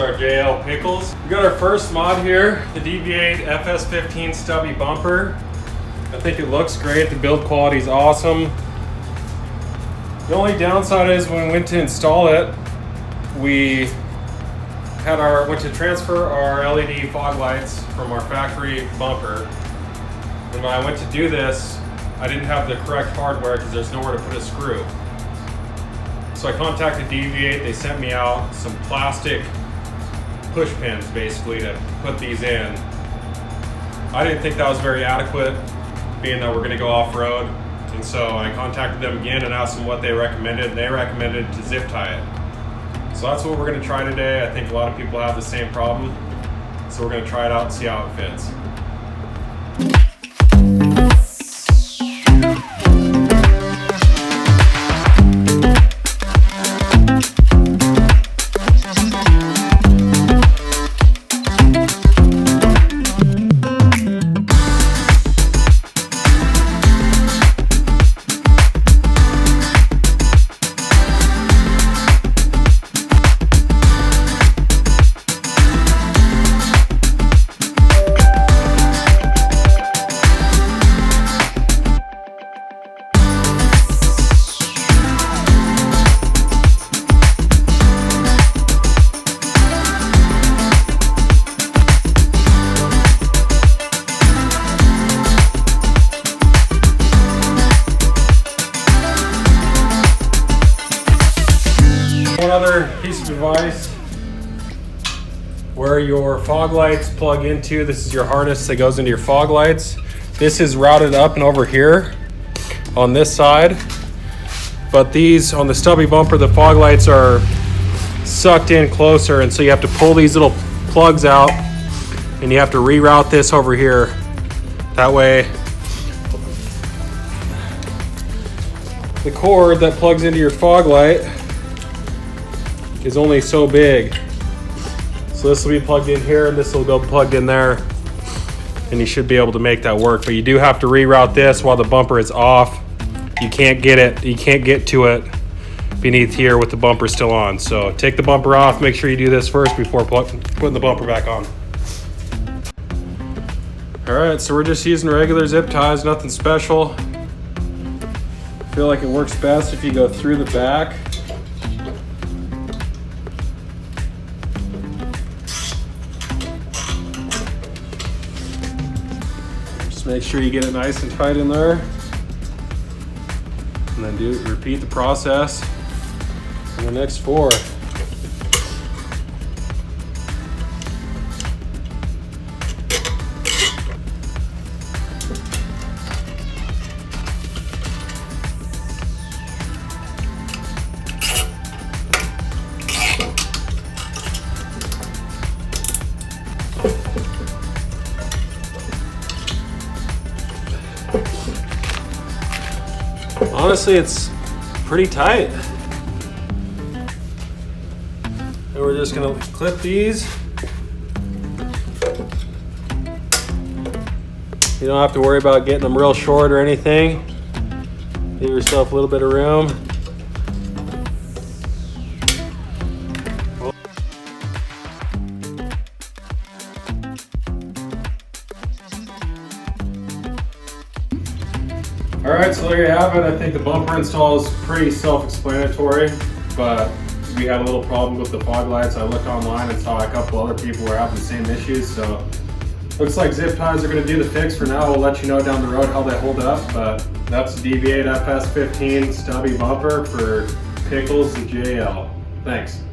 our JL Pickles. We got our first mod here, the Dv8 FS-15 Stubby bumper. I think it looks great, the build quality is awesome. The only downside is when we went to install it, we went to transfer our LED fog lights from our factory bumper. And when I went to do this, I didn't have the correct hardware because there's nowhere to put a screw. So I contacted Dv8, they sent me out some plastic push pins basically to put these in. I didn't think that was very adequate, being that we're gonna go off-road. And so I contacted them again and asked them what they recommended, and they recommended to zip tie it. So that's what we're gonna try today. I think a lot of people have the same problem. So we're gonna try it out and see how it fits. One other piece of advice, where your fog lights plug into, this is your harness that goes into your fog lights. This is routed up and over here on this side, but these on the Stubby bumper, the fog lights are sucked in closer, and so you have to pull these little plugs out and you have to reroute this over here. That way the cord that plugs into your fog light is only so big. So this will be plugged in here and this will go plugged in there, and you should be able to make that work. But you do have to reroute this while the bumper is off. You can't get to it beneath here with the bumper still on. So take the bumper off, make sure you do this first before putting the bumper back on. All right, so we're just using regular zip ties, nothing special. I feel like it works best if you go through the back. Make sure you get it nice and tight in there, and then repeat the process in the next 4. Honestly, it's pretty tight. And we're just gonna clip these. You don't have to worry about getting them real short or anything. Give yourself a little bit of room. All right, so there you have it. I think the bumper install is pretty self-explanatory, but we had a little problem with the fog lights. I looked online and saw a couple other people were having the same issues, so looks like zip ties are gonna do the fix for now. We'll let you know down the road how they hold up, but that's the Dv8 FS-15 Stubby bumper for Pickles and JL. Thanks.